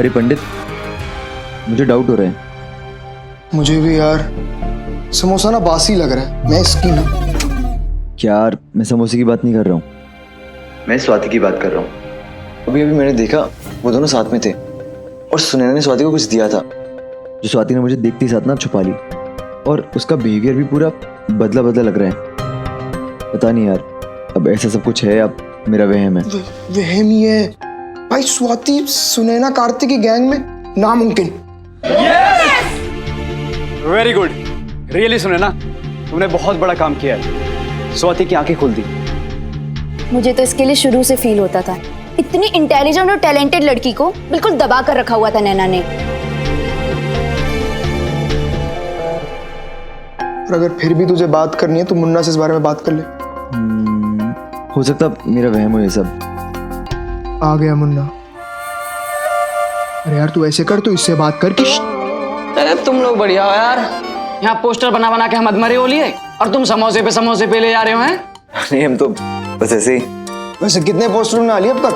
अरे पंडित, मुझे डाउट हो रहा है। मुझे भी यार, समोसा ना बासी लग रहा है। मैं इसकी ना क्या यार, मैं समोसे की बात नहीं कर रहा हूँ, मैं स्वाति की बात कर रहा हूँ। अभी अभी मैंने देखा वो दोनों साथ में थे और सुनैना ने स्वाति को कुछ दिया था, जो स्वाति ने मुझे देखते ही साथ ना छुपा ली, और उसका बिहेवियर भी पूरा बदला बदला लग रहा है। पता नहीं यार, अब ऐसा सब कुछ है, अब मेरा वहम है। वहम ही है भाई। स्वाति सुनैना कार्तिक की गैंग में नामुमकिन। वेरी गुड, रियली सुनैना, तुमने बहुत बड़ा काम किया है। स्वाति की आंखें खुल दी। मुझे तो इसके लिए शुरू से फील होता था, इतनी इंटेलिजेंट और टैलेंटेड लड़की को बिल्कुल दबा कर रखा हुआ था नैना ने। और अगर फिर भी तुझे बात करनी है तो मुन्ना से इस बारे में बात कर ले। हो सकता मेरा वहम हो ये सब। आ गया मुन्ना। अरे यार तू ऐसे कर, तो इससे बात कर कि अरे तुम लोग बढ़िया हो यार, यहाँ पोस्टर बना बना के हम अधमरे हो लिए और तुम समोसे पे ले जा रहे हो हैं। नहीं, हम तो बस ऐसे ही। वैसे कितने पोस्टर बना लिए अब तक?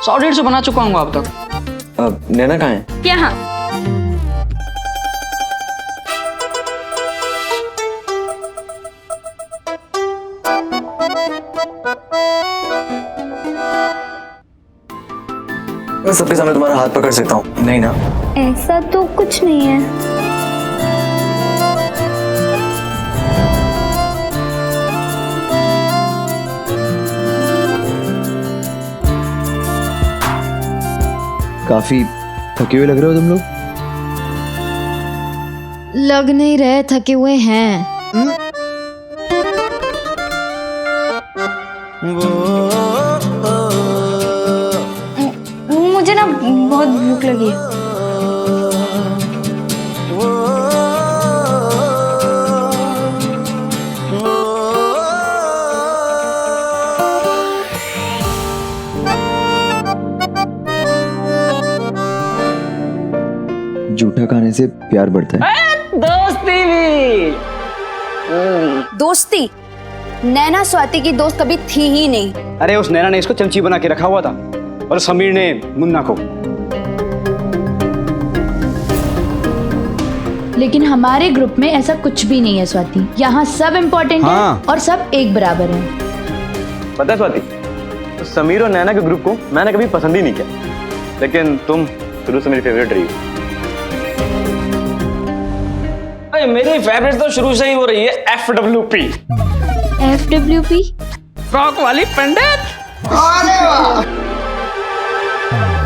100-150 बना चुका हूँ अब तक। नैना कहाँ है? यहाँ मैं सबके सामने तुम्हारा हाथ पकड़ सकता हूँ? नहीं ना? ऐसा तो कुछ नहीं है। काफी थके हुए लग रहे हो तुम लोग। लग नहीं रहे थके हुए हैं। मुझे ना बहुत भूख लगी है। जूठा खाने से प्यार बढ़ता है। दोस्ती भी। दोस्ती? नैना स्वाति की दोस्त कभी थी ही नहीं। अरे उस नैना ने इसको चमची बना के रखा हुआ था और समीर ने मुन्ना को। लेकिन हमारे ग्रुप में ऐसा कुछ भी नहीं है स्वाति। यहाँ सब इम्पोर्टेंट है और सब एक बराबर है। पता है स्वाति, तो समीर और नैना के ग्रुप को मैंने कभी पसंद ही नहीं किया, लेकिन तुम शुरू से मेरी फेवरेट रही हो। अरे मेरी फेवरेट तो शुरू से ही हो रही है FWP। FWP? फ्रॉक वाली पंडित।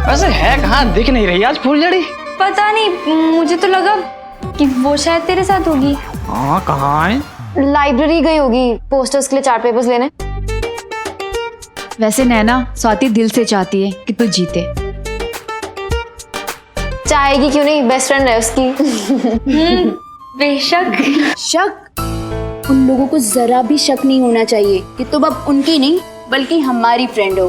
वैसे है कहाँ, दिख नहीं रही आज फूलझड़ी। पता नहीं, मुझे तो लगा कि वो शायद तेरे साथ होगी। हाँ, कहाँ है? लाइब्रेरी गई होगी पोस्टर्स के लिए चार्ट पेपर्स लेने। वैसे नैना, स्वाति दिल से चाहती है कि तू जीते। चाहेगी क्यों नहीं, बेस्ट फ्रेंड है उसकी। बेशक। शक? उन लोगों को जरा भी शक नहीं होना चाहिए कि तुम अब उनकी नहीं बल्कि हमारी फ्रेंड हो।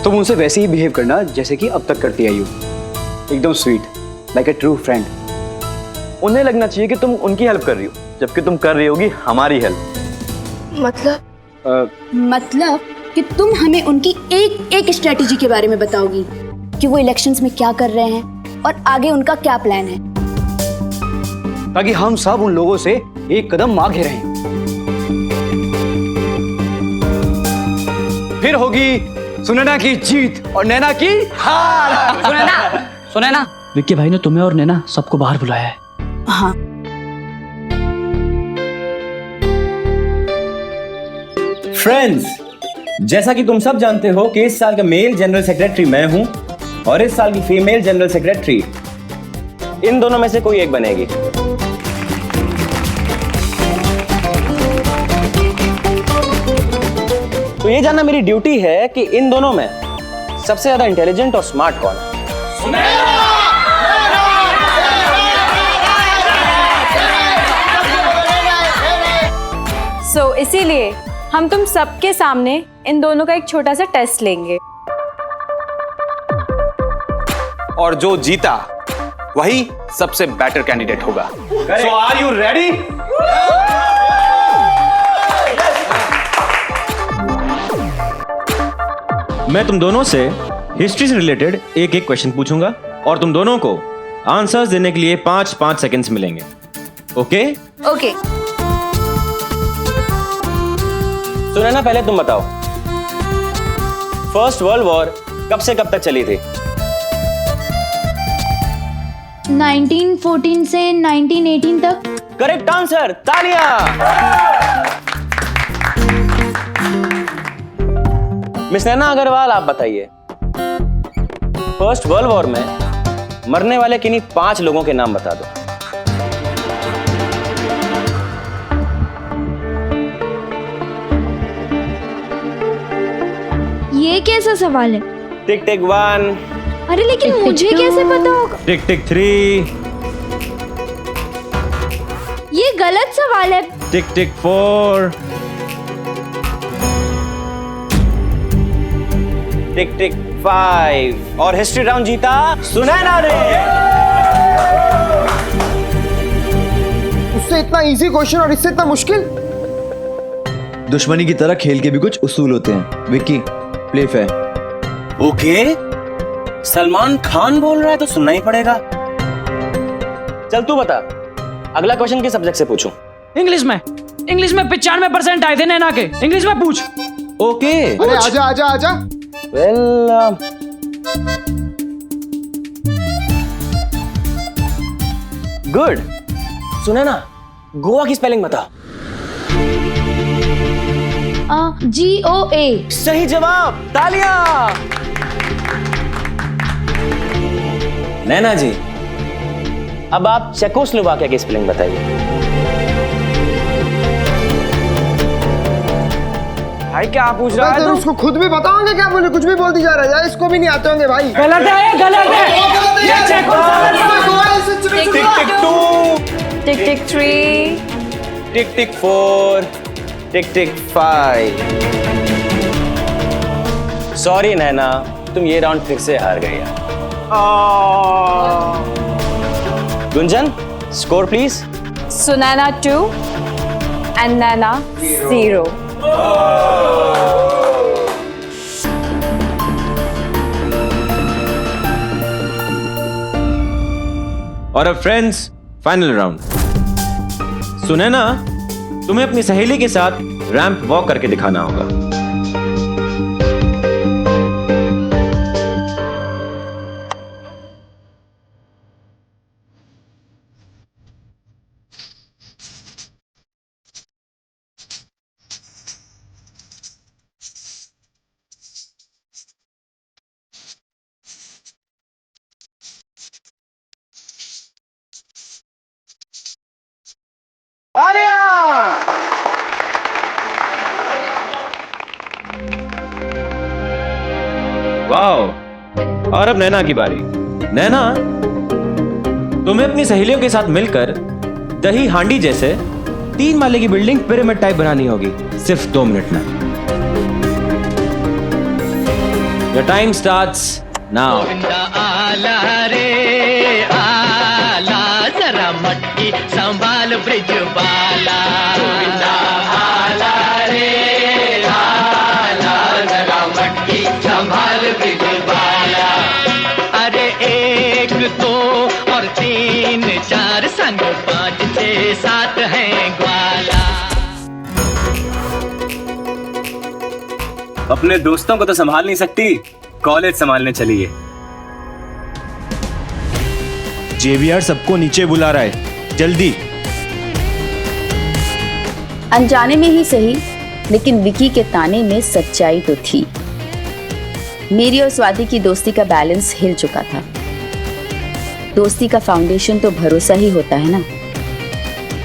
तुम उनसे वैसे ही बिहेव करना जैसे कि अब तक करती आई हो, एकदम sweet, like a true friend. उन्हें लगना चाहिए कि तुम उनकी हेल्प कर रही हो, जबकि तुम कर रही होगी हमारी हेल्प। मतलब कि तुम हमें उनकी एक एक स्ट्रेटेजी के बारे में बताओगी कि वो इलेक्शंस में क्या कर रहे हैं और आगे उनका क्या प्लान है, ताकि हम सब उन लोगों से एक कदम आगे रहें। फिर होगी सुनैना की जीत और नैना की हार। सुनैना, विक्की भाई ने तुम्हें और नैना सबको बाहर बुलाया है। हाँ। फ्रेंड्स, जैसा कि तुम सब जानते हो कि इस साल का मेल जनरल सेक्रेटरी मैं हूं और इस साल की फीमेल जनरल सेक्रेटरी इन दोनों में से कोई एक बनेगी। तो ये जानना मेरी ड्यूटी है कि इन दोनों में सबसे ज्यादा इंटेलिजेंट और स्मार्ट कौन है। इसीलिए हम तुम सबके सामने इन दोनों का एक छोटा सा टेस्ट लेंगे और जो जीता वही सबसे बेटर कैंडिडेट होगा। सो आर यू रेडी? मैं तुम दोनों से हिस्ट्री से रिलेटेड एक एक क्वेश्चन पूछूंगा और तुम दोनों को आंसर्स देने के लिए 5-5 सेकंड्स मिलेंगे। ओके? ओके। सुनैना, पहले तुम बताओ, फर्स्ट वर्ल्ड वॉर कब से कब तक चली थी? 1914 से 1918 तक। करेक्ट आंसर, तालियां। मिस नैना अग्रवाल, आप बताइए, फर्स्ट वर्ल्ड वॉर में मरने वाले किन्हीं 5 लोगों के नाम बता दो। ये कैसा सवाल है? टिक टिक 1, अरे लेकिन मुझे कैसे पता होगा? टिक टिक 3, ये गलत सवाल है। टिक टिक 4, टिक टिक 5 और हिस्ट्री राउंड जीता सुनैना ने। उससे इतना इजी क्वेश्चन और इससे इतना मुश्किल। दुश्मनी की तरह खेल के भी कुछ उसूल होते हैं। Vicky, play fair. Okay, Salman Khan बोल रहा है तो सुनना ही पड़ेगा। चल तू बता, अगला क्वेश्चन किस सब्जेक्ट से पूछूं? इंग्लिश में 95% आए थे नैना के। इंग्लिश में पूछ। ओके, अरे आजा आजा आजा। Well, good. सुनैना, गोवा की स्पेलिंग बता। GOA। सही जवाब, तालियां। नैना जी, अब आप चेकोस्लोवाकिया की स्पेलिंग बताइए। भाई क्या पूछ रहा है तो तू? उसको खुद भी बताओगे क्या? बोले कुछ भी बोल दी जा रहा है यार, इसको भी नहीं आते होंगे भाई। गलत है, गलत है। ये टिक टिक 2, टिक टिक 3, टिक टिक 4, टिक टिक 5। सॉरी नैना, तुम ये राउंड फिर से हार गई। Gunjan, score please. Sunaina 2 and Naina 0। और अब फ्रेंड्स, फाइनल राउंड। सुनैना, तुम्हें अपनी सहेली के साथ रैंप वॉक करके दिखाना होगा। वाह, और अब नैना की बारी। नैना, तुम्हें अपनी सहेलियों के साथ मिलकर दही हांडी जैसे 3 माले की बिल्डिंग पिरामिड टाइप बनानी होगी, सिर्फ 2 मिनट में। Your time starts now. आला रे आला, जरा मटकी संभाल ब्रिज बाला। आला रे आला, जरा मटकी संभाल ब्रिज बाला। अरे 1 2 और 3 4 संग 5 6 7 हैं ग्वाला। अपने दोस्तों को तो संभाल नहीं सकती, कॉलेज संभालने चली है। जेवीआर सबको नीचे बुला रहा है, जल्दी। अनजाने में ही सही, लेकिन विकी के ताने में सच्चाई तो थी। मेरी और स्वाति की दोस्ती का बैलेंस हिल चुका था। दोस्ती का फाउंडेशन तो भरोसा ही होता है ना।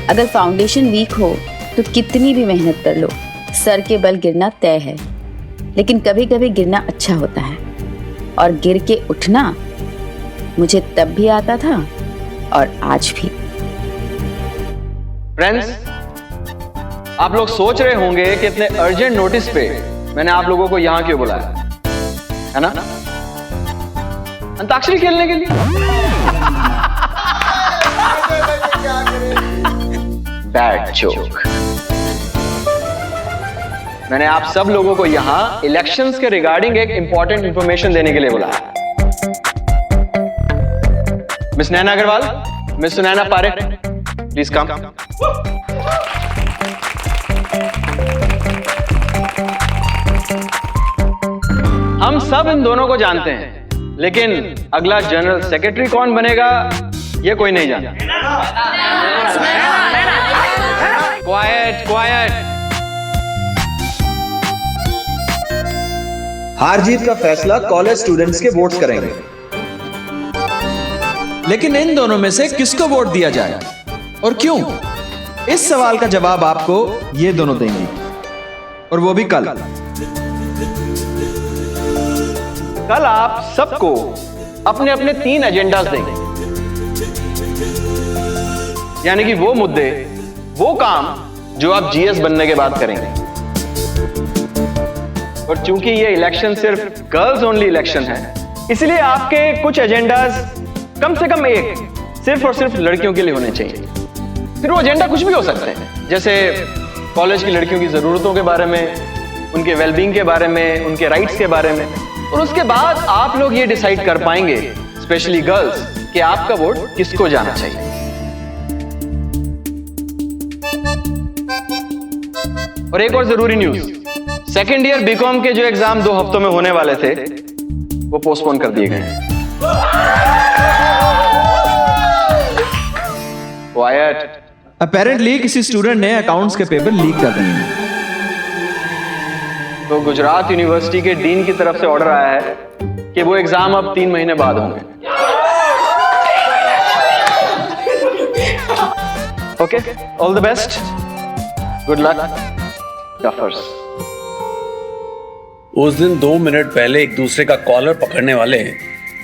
अगर फाउंडेशन वीक हो तो कितनी भी मेहनत कर लो, सर के बल गिरना तय है। लेकिन कभी कभी गिरना अच्छा होता है, और गिर के उठना मुझे तब भी आता था और आज भी। फ्रेंड्स, आप लोग सोच रहे होंगे कि इतने अर्जेंट नोटिस पे मैंने आप लोगों को यहां क्यों बुलाया, है ना? अंताक्षरी खेलने के लिए। Bad joke. मैंने आप सब लोगों को यहाँ इलेक्शंस के रिगार्डिंग एक इंपॉर्टेंट इंफॉर्मेशन देने के लिए बुलाया। Miss Naina Agarwal, miss Sunaina Parekh, please come. हम सब इन दोनों को जानते हैं, लेकिन अगला जनरल सेक्रेटरी कौन बनेगा ये कोई नहीं जानता। Quite quite. हार जीत का फैसला कॉलेज स्टूडेंट्स के वोट्स करेंगे, लेकिन इन दोनों में से किसको वोट दिया जाए और क्यों, इस सवाल का जवाब आपको ये दोनों देंगी, और वो भी कल। कल आप सबको अपने अपने 3 एजेंडास देंगे, यानी कि वो मुद्दे, वो काम जो आप जीएस बनने के बाद करेंगे। और चूंकि ये इलेक्शन सिर्फ गर्ल्स ओनली इलेक्शन है, इसलिए आपके कुछ एजेंडास कम से कम एक सिर्फ और सिर्फ लड़कियों के लिए होने चाहिए। फिर वो एजेंडा कुछ भी हो सकते हैं, जैसे कॉलेज की लड़कियों की जरूरतों के बारे में, उनके वेलबींग के बारे में, उनके राइट्स के बारे में। और उसके बाद आप लोग ये डिसाइड कर पाएंगे, स्पेशली गर्ल्स, कि आपका वोट किसको जाना चाहिए। और एक और जरूरी न्यूज, सेकेंड ईयर बीकॉम के जो एग्जाम 2 हफ्तों में होने वाले थे, वो पोस्टपोन कर दिए गए हैं। क्वाइट। अपेरेंटली किसी स्टूडेंट ने अकाउंट्स के पेपर लीक कर दिए हैं। तो गुजरात यूनिवर्सिटी के डीन की तरफ से ऑर्डर आया है कि वो एग्जाम अब 3 महीने बाद होंगे। Okay, all the best, good luck toppers. उस दिन 2 मिनट पहले एक दूसरे का कॉलर पकड़ने वाले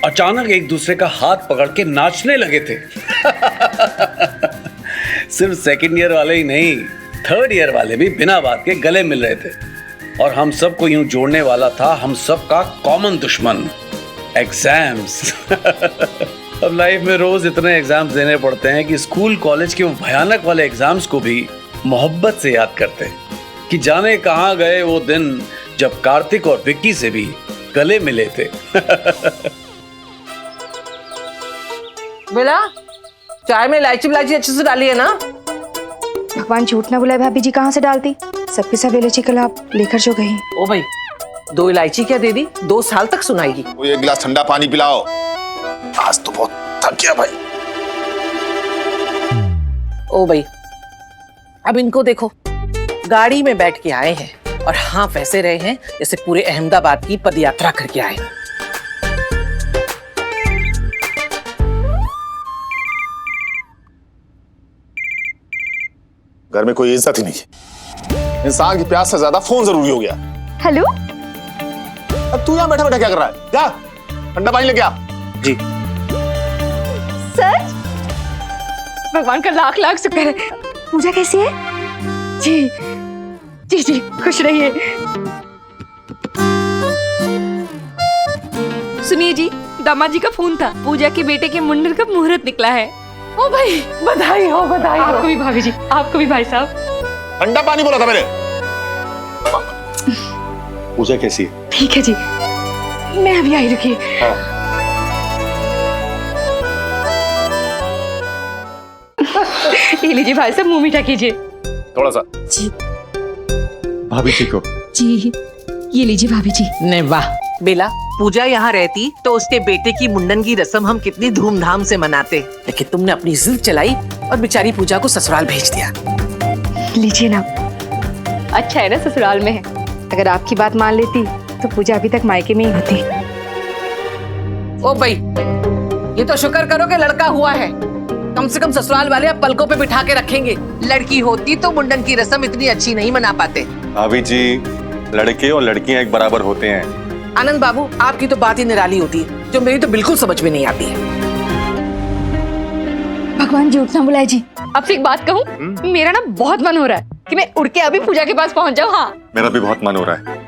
अचानक एक दूसरे का हाथ पकड़ के नाचने लगे थे। सिर्फ सेकंड ईयर वाले ही नहीं, थर्ड ईयर वाले भी बिना बात के गले मिल रहे थे। और हम सबको यूं जोड़ने वाला था हम सबका कॉमन दुश्मन, एग्जाम्स। अब लाइफ में रोज इतने एग्जाम्स देने पड़ते हैं कि स्कूल कॉलेज के वो भयानक वाले एग्जाम्स को भी मोहब्बत से याद करते हैं कि जाने कहां गए वो दिन जब कार्तिक और विक्की से भी गले मिले थे। बेला, चाय में इलायची विलायची अच्छे से डाली है ना? भगवान झूठ ना बुलाए, भाभी जी कहाँ से डालती, सबके सब इलायची कल आप लेकर जो गई। ओ भाई, 2 इलायची क्या दे दी, 2 साल तक सुनाएगी। वो 1 गिलास ठंडा पानी पिलाओ, आज तो बहुत थक गया भाई। ओ भाई, अब इनको देखो, गाड़ी में बैठ के आए हैं और हाँ वैसे रहे हैं जैसे पूरे अहमदाबाद की पदयात्रा करके आए। घर में कोई इज्जत ही नहीं है, इंसान की प्यास से ज्यादा फोन जरूरी हो गया। हेलो, अब तू यहाँ बैठा बैठा क्या कर रहा है? जा ठंडा पानी लेके आ। जी सच? भगवान का लाख लाख शुक्र है। पूजा कैसी है? जी जी जी, खुश रहिए। सुनिए जी, दामाद जी का फोन था, पूजा के बेटे के मुंडन का मुहूर्त निकला है। ओ भाई, बधाई हो, बधाई हो। आपको भी भाभी जी, आपको भी भाई साहब। ठंडा पानी बोला था मैंने। पूजा कैसी है? ठीक है जी, मैं अभी आई, रुकिए। हाँ। ये लीजिए भाई साहब, मुंह मीठा कीजिए। थोड़ा सा। जी भाभी जी को। जी, ये लीजिए भाभी जी। नहीं वाह बेला, पूजा यहाँ रहती तो उसके बेटे की मुंडन की रस्म हम कितनी धूमधाम से मनाते, लेकिन तुमने अपनी जिद चलाई और बेचारी पूजा को ससुराल भेज दिया। लीजिए ना। अच्छा है ना ससुराल में है। अगर आपकी बात मान लेती तो पूजा अभी तक मायके में ही होती। ओ भाई, ये तो शुक्र करो कि लड़का हुआ है, कम से कम ससुराल वाले अब पलकों पे बिठा के रखेंगे। लड़की होती तो मुंडन की रस्म इतनी अच्छी नहीं मना पाते। भाभी जी, लड़के और लड़कियां एक बराबर होते हैं। आनंद बाबू, आपकी तो बात ही निराली होती है, जो मेरी तो बिल्कुल समझ में नहीं आती है। भगवान झूठ ना बुलाए जी। आपसे एक बात कहूँ, मेरा ना बहुत मन हो रहा है कि मैं उड़ के अभी पूजा के पास पहुंच जाऊँ। हाँ, मेरा भी बहुत मन हो रहा है।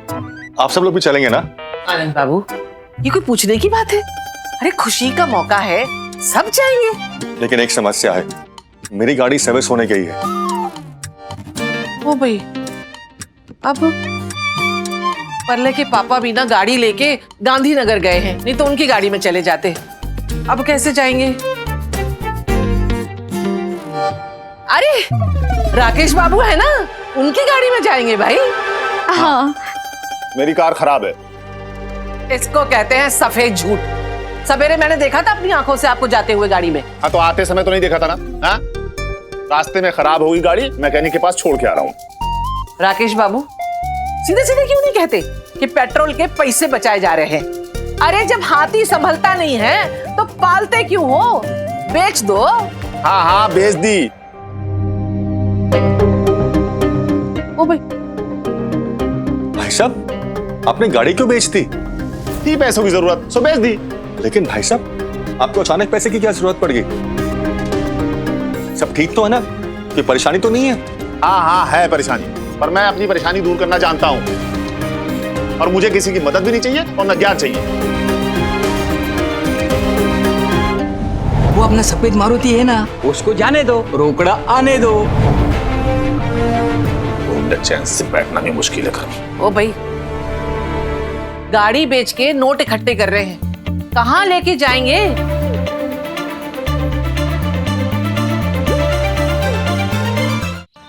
आप सब लोग भी चलेंगे ना? आनंद बाबू, ये कोई पूछने की बात है? अरे खुशी का मौका है, सब जाएंगे। लेकिन एक समस्या है, मेरी गाड़ी सर्विस होने गई है। ओ भाई, अब परले के पापा भी ना गाड़ी लेके गांधीनगर गए हैं, नहीं तो उनकी गाड़ी में चले जाते। अब कैसे जाएंगे? अरे राकेश बाबू है ना, उनकी गाड़ी में जाएंगे भाई। हाँ मेरी कार खराब है। इसको कहते हैं सफेद झूठ। सवेरे मैंने देखा था अपनी आंखों से आपको जाते हुए गाड़ी में। हाँ तो आते समय तो नहीं देखा था ना? हाँ? रास्ते में खराब होगी गाड़ी, मैकेनिक के पास छोड़ के आ रहा हूँ। राकेश बाबू सीधे सीधे क्यों नहीं कहते कि पेट्रोल के पैसे बचाए जा रहे हैं? अरे जब हाथी संभलता नहीं है तो पालते क्यों हो? बेच दो। हाँ हाँ बेच दी। ओ भाई भाई साहब आपने गाड़ी क्यों बेच दी? थी पैसों की जरूरत सो बेच दी। लेकिन भाई साहब आपको अचानक पैसे की क्या जरूरत पड़ गई? सब ठीक तो है ना? कोई परेशानी तो नहीं है? हाँ हाँ है परेशानी, पर मैं अपनी परेशानी दूर करना जानता हूँ और मुझे किसी की मदद भी नहीं चाहिए और न ज्ञान चाहिए। वो अपना सफेद मारुति है ना, उसको जाने दो, रोकड़ा आने दो। चैन से बैठना भी मुश्किल है। ओ भाई गाड़ी बेच के नोट इकट्ठे कर रहे हैं, कहाँ लेके जाएंगे?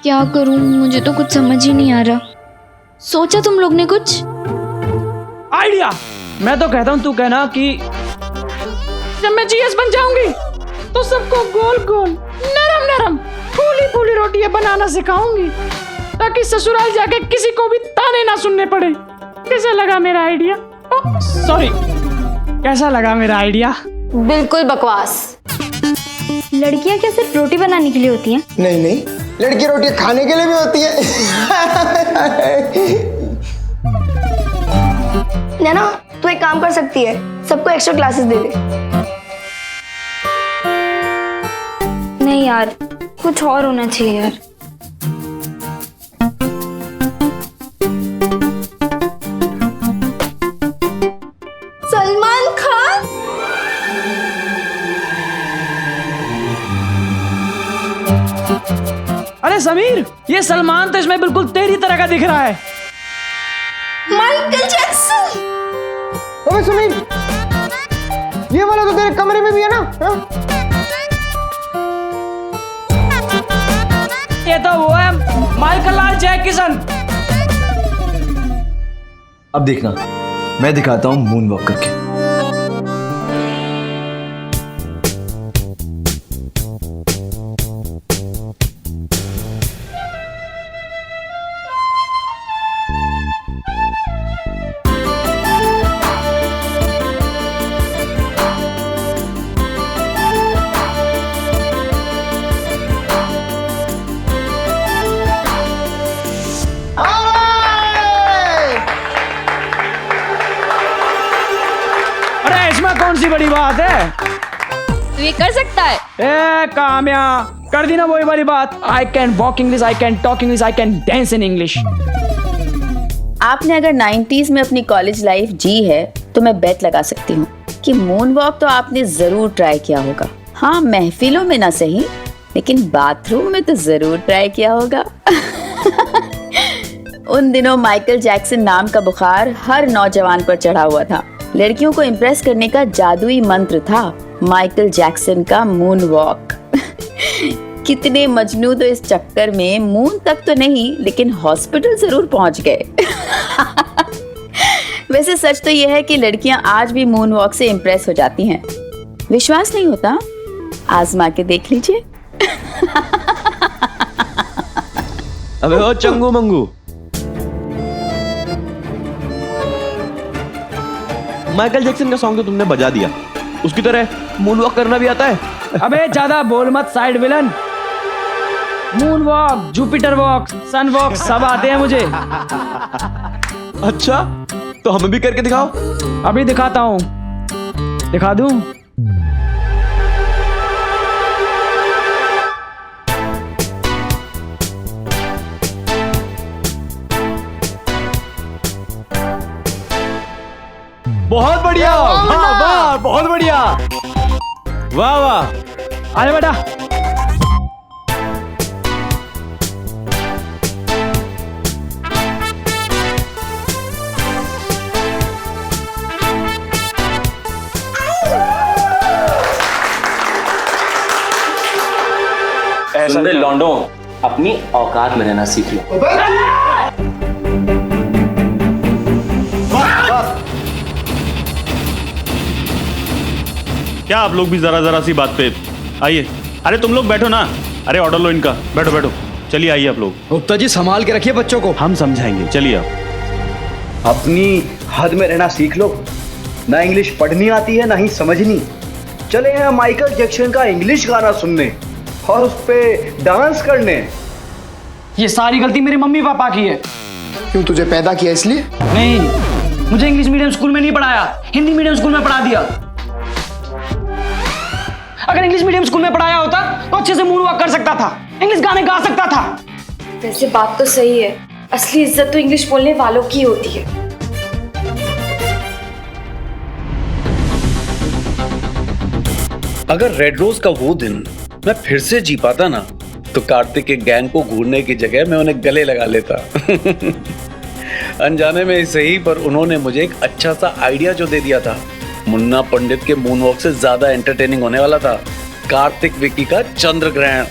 क्या करूं, मुझे तो कुछ समझ ही नहीं आ रहा। सोचा तुम लोग ने कुछ आइडिया? मैं तो कहता हूँ तू कहना कि जब मैं जीएस बन जाऊंगी तो सबको गोल गोल नरम नरम फूली फूली रोटियां बनाना सिखाऊंगी, ताकि ससुराल जाके किसी को भी ताने ना सुनने पड़े। कैसा लगा मेरा आइडिया? सॉरी, कैसा लगा मेरा आइडिया? बिल्कुल बकवास। लड़कियां क्या सिर्फ रोटी बनाने के लिए होती हैं? नहीं नहीं, लड़की रोटी खाने के लिए भी होती है। नैना तू एक काम कर सकती है, सबको एक्स्ट्रा क्लासेस दे दे। नहीं यार, कुछ और होना चाहिए यार। सलमान खान? अरे समीर, ये सलमान तो इसमें बिल्कुल तेरी तरह का दिख रहा है। Michael Jackson. ओए समीर, ये वाला तो तेरे कमरे में भी है ना? हा? ये तो वो है माइकल लाल जैक्सन। अब देखना, मैं दिखाता हूँ मून वॉक करके। कौन सी बड़ी बात है? तू ये कर सकता है? ए काम्या, कर दी ना वही वाली बात। I can walk English, I can talk English, I can dance in English। आपने अगर 90s में अपनी कॉलेज लाइफ जी है तो मैं बेट लगा सकती हूँ कि मून वॉक तो आपने जरूर ट्राई किया होगा। हाँ, महफिलों में ना सही, लेकिन बाथरूम में तो जरूर ट्राई किया होगा। उन दिनों माइकल जैक्सन नाम का बुखार हर नौजवान पर चढ़ा हुआ था। लड़कियों को इम्प्रेस करने का जादुई मंत्र था माइकल जैक्सन का मून वॉक। कितने मजनू तो इस चक्कर में मून तक तो नहीं, लेकिन हॉस्पिटल जरूर पहुंच गए। वैसे सच तो यह है कि लड़कियां आज भी मून वॉक से इम्प्रेस हो जाती हैं। विश्वास नहीं होता? आजमा के देख लीजिए। अबे ओ चंगू मंगू, माइकल जैक्सन का सॉन्ग तो तुमने बजा दिया, उसकी तरह मून वॉक करना भी आता है? अबे ज्यादा बोल मत side villain. Moon walk, Jupiter walk, sun walk सब आते हैं मुझे। अच्छा, तो हमें भी करके दिखाओ। अभी दिखाता हूँ, दिखा दूं? बहुत बढ़िया, वाह वाह, बहुत बढ़िया, वाह वाह। आजा बेटा। ऐसा सुन बे लौंडो, अपनी औकात में रहना सीख लो। क्या आप लोग भी जरा सी बात पे आइए। अरे तुम लोग बैठो ना। अरे ऑर्डर लो इनका। बैठो बैठो। चलिए आइए आप लोग। गुप्ता जी संभाल के रखिए बच्चों को। हम समझाएंगे, चलिए आप। अपनी हद में रहना सीख लो। ना इंग्लिश पढ़नी आती है ना ही समझनी। चले हैं माइकल जैक्सन का इंग्लिश गाना सुनने और उस पे डांस करने। ये सारी गलती मेरे मम्मी पापा की है। क्यों, तुझे पैदा किया इसलिए? नहीं, मुझे इंग्लिश मीडियम स्कूल में नहीं पढ़ाया, हिंदी मीडियम स्कूल में पढ़ा दिया। अगर इंग्लिश मीडियम स्कूल में पढ़ाया होता तो अच्छे से मूड वॉक कर सकता था, इंग्लिश गाने गा सकता था। वैसे बात तो सही है, असली इज्जत तो इंग्लिश बोलने वालों की होती है। अगर रेड रोज का वो दिन मैं फिर से जी पाता ना, तो कार्तिक के गैंग को घूरने की जगह मैं उन्हें गले लगा लेता। अनजाने में ही सही, पर उन्होंने मुझे एक अच्छा सा आइडिया जो दे दिया था, मुन्ना पंडित के मूनवॉक से ज्यादा एंटरटेनिंग होने वाला था कार्तिक विकी का चंद्र ग्रहण।